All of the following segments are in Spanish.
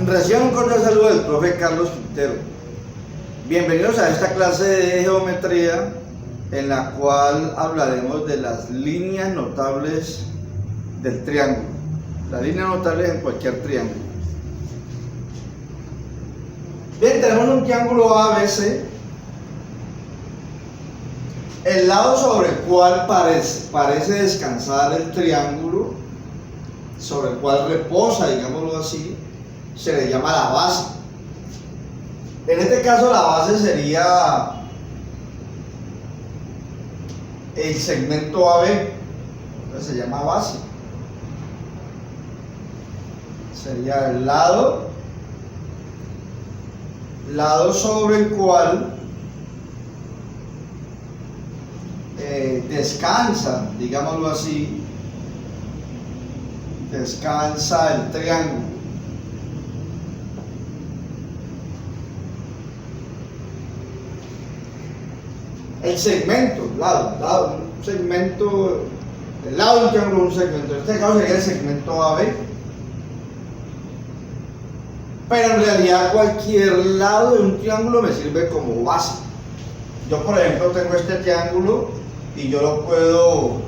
Reciban un cordial saludo del profe Carlos Quintero. Bienvenidos a esta clase de geometría en la cual hablaremos de las líneas notables del triángulo. Las líneas notables en cualquier triángulo. Bien, tenemos un triángulo ABC. El lado sobre el cual parece descansar el triángulo, sobre el cual reposa, digámoslo así, se le llama la base. En este caso la base sería el segmento AB, entonces se llama base. Sería el lado sobre el cual descansa, digámoslo así, descansa el triángulo. El segmento, el lado de un triángulo es un segmento. En este caso sería el segmento AB. Pero en realidad cualquier lado de un triángulo me sirve como base. Yo, por ejemplo, tengo este triángulo y yo lo puedo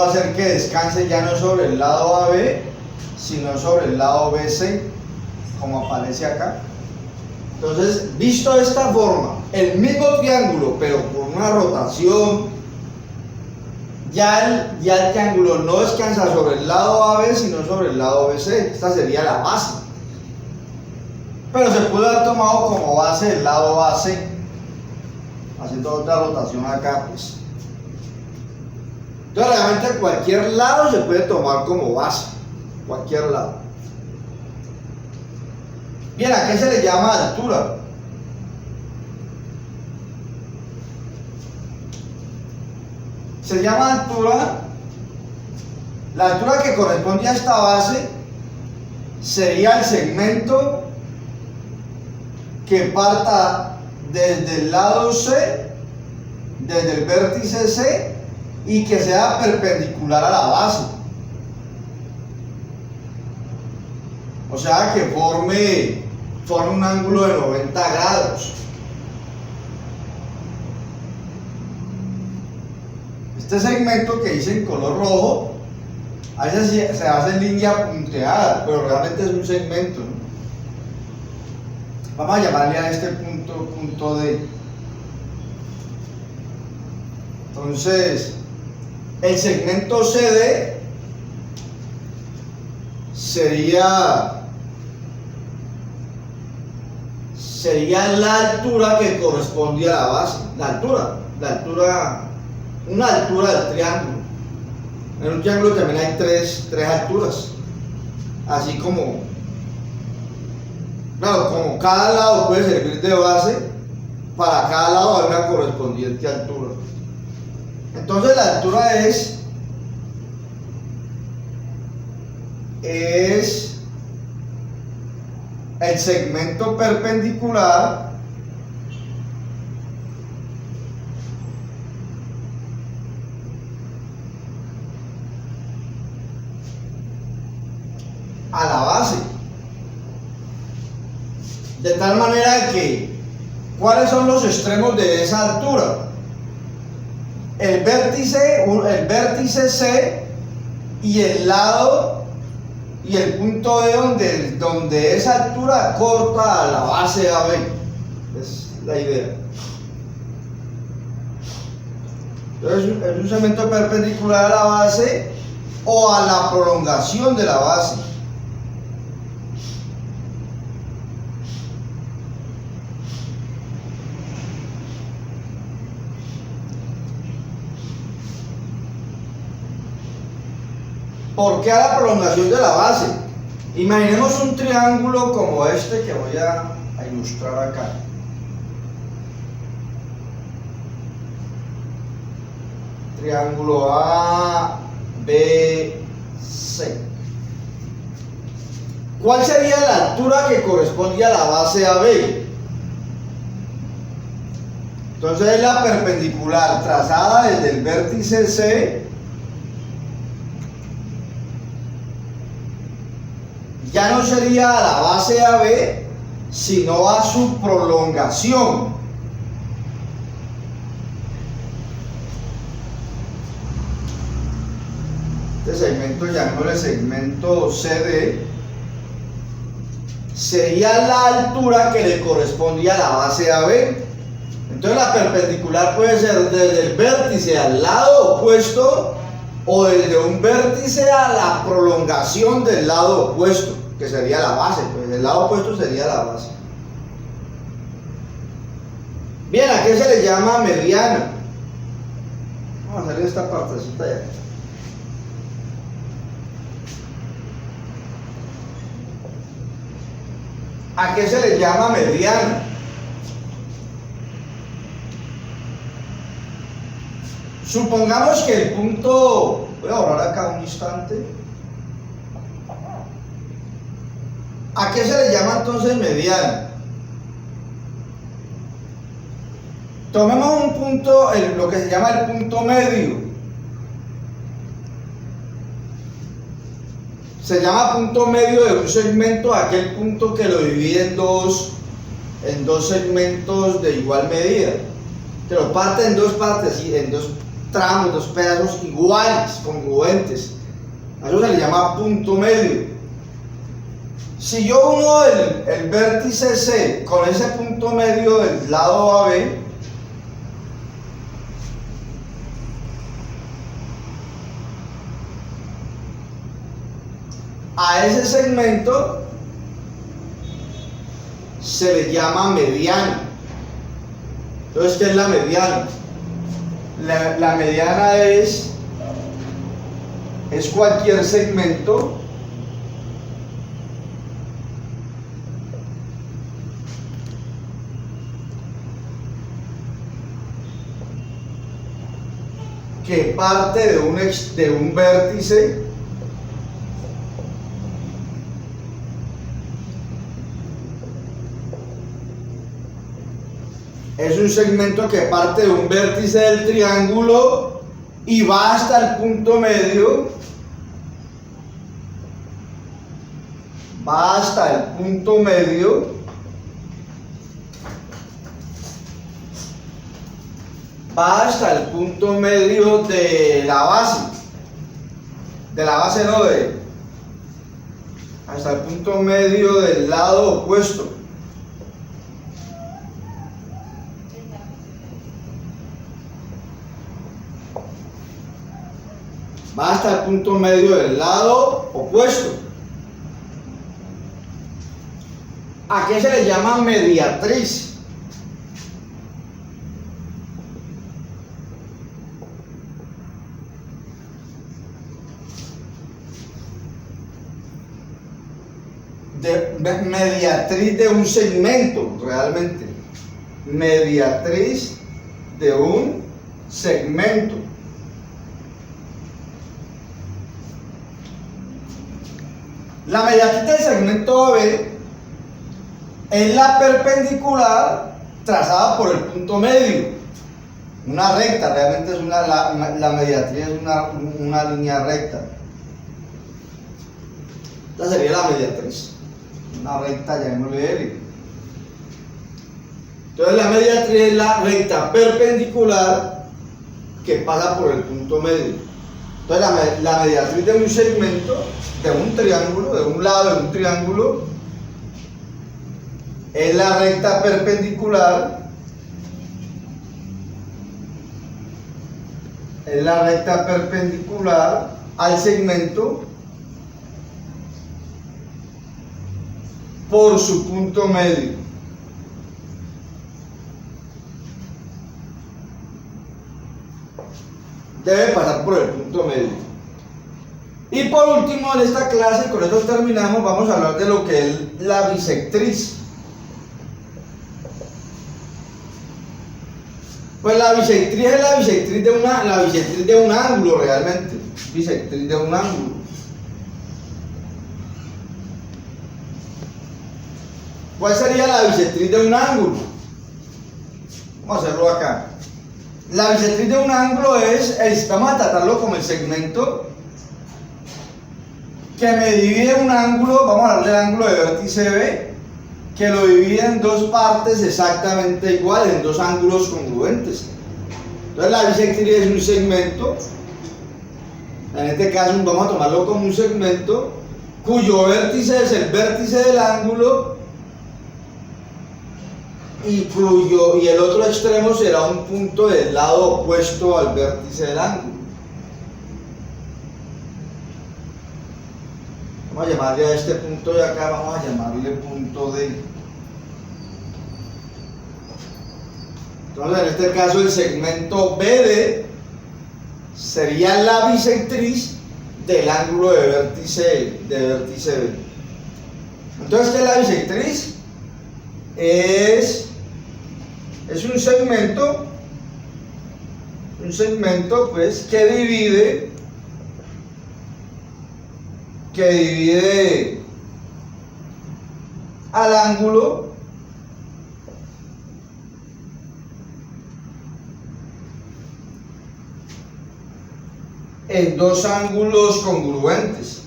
hacer que descanse ya no sobre el lado AB, sino sobre el lado BC, como aparece acá. Entonces, visto de esta forma, el mismo triángulo, pero con una rotación, ya el triángulo no descansa sobre el lado AB, sino sobre el lado BC. Esta sería la base. Pero se puede haber tomado como base el lado AC, haciendo otra rotación acá, pues. Entonces, realmente cualquier lado se puede tomar como base, cualquier lado. Bien, ¿a qué se le llama altura? Se llama altura, la altura que corresponde a esta base sería el segmento que parta desde el lado C, desde el vértice C, y que sea perpendicular a la base. O sea, que forme un ángulo de 90 grados. Este segmento que dice en color rojo, a veces se hace en línea punteada, pero realmente es un segmento, ¿no? Vamos a llamarle a este punto D. Entonces, el segmento CD sería la altura que corresponde a la base. Una altura del triángulo. En un triángulo también hay tres alturas. Así como, claro, como cada lado puede servir de base, para cada lado hay una correspondiente altura. Entonces la altura es el segmento perpendicular a la base, de tal manera que, ¿cuáles son los extremos de esa altura? El vértice C y el lado y el punto D donde esa altura corta a la base AB. Es la idea. Entonces es un segmento perpendicular a la base o a la prolongación de la base. ¿Por qué a la prolongación de la base? Imaginemos un triángulo como este que voy a ilustrar acá. Triángulo A, B, C. ¿Cuál sería la altura que corresponde a la base AB? Entonces es la perpendicular trazada desde el vértice C ya no sería a la base AB, sino a su prolongación. Este segmento, llamémosle segmento CD, sería la altura que le correspondía a la base AB. Entonces la perpendicular puede ser desde el vértice al lado opuesto o desde un vértice a la prolongación del lado opuesto, que sería la base, pues el lado opuesto sería la base. Bien, ¿a qué se le llama mediana? Vamos a salir esta partecita ya. ¿A qué se le llama mediana? Supongamos que el punto, voy a borrar acá un instante. ¿A qué se le llama entonces mediana? Tomemos un punto, lo que se llama el punto medio. Se llama punto medio de un segmento aquel punto que lo divide en dos segmentos de igual medida. Que lo parte en dos partes, en dos tramos, dos pedazos iguales, congruentes. A eso se le llama punto medio. Si yo uno el vértice C con ese punto medio del lado AB, a ese segmento se le llama mediana. Entonces, ¿qué es la mediana? La mediana es cualquier segmento que parte de un vértice es un segmento que parte de un vértice del triángulo y va hasta el punto medio, va hasta el punto medio de la base, no, hasta el punto medio del lado opuesto. Va hasta el punto medio del lado opuesto. ¿A qué se le llama mediatriz? Mediatriz de un segmento, realmente. Mediatriz de un segmento. La mediatriz del segmento AB es la perpendicular trazada por el punto medio. Una recta, realmente es la mediatriz es una línea recta. Esta sería la mediatriz. Una recta, llamémosle L. Entonces la mediatriz es la recta perpendicular que pasa por el punto medio. Entonces la mediatriz de un segmento, de un triángulo, de un lado de un triángulo, es la recta perpendicular, al segmento por su punto medio. Debe pasar por el punto medio. Y por último, en esta clase, con esto terminamos, vamos a hablar de lo que es la bisectriz. Pues la bisectriz es la bisectriz de un ángulo, realmente. Bisectriz de un ángulo. ¿Cuál sería la bisectriz de un ángulo? Vamos a hacerlo acá. La bisectriz de un ángulo vamos a tratarlo como el segmento que me divide un ángulo, vamos a darle el ángulo de vértice B, que lo divide en dos partes exactamente iguales, en dos ángulos congruentes. Entonces la bisectriz es un segmento, en este caso vamos a tomarlo como un segmento, cuyo vértice es el vértice del ángulo y el otro extremo será un punto del lado opuesto al vértice del ángulo. Vamos a llamarle a este punto de acá, vamos a llamarle punto D. Entonces en este caso el segmento BD sería la bisectriz del ángulo de vértice B. Entonces, ¿qué es la bisectriz? Es un segmento pues que divide al ángulo en dos ángulos congruentes.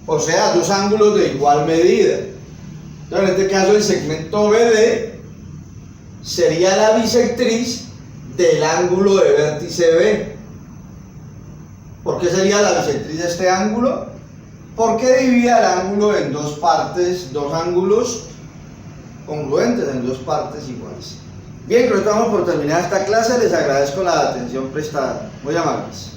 O sea, dos ángulos de igual medida. Entonces, en este caso el segmento BD sería la bisectriz del ángulo de vértice B. ¿Por qué sería la bisectriz de este ángulo? Porque divide el ángulo en dos partes, dos ángulos congruentes, en dos partes iguales. Bien, creo que estamos por terminar esta clase. Les agradezco la atención prestada. Muy amables.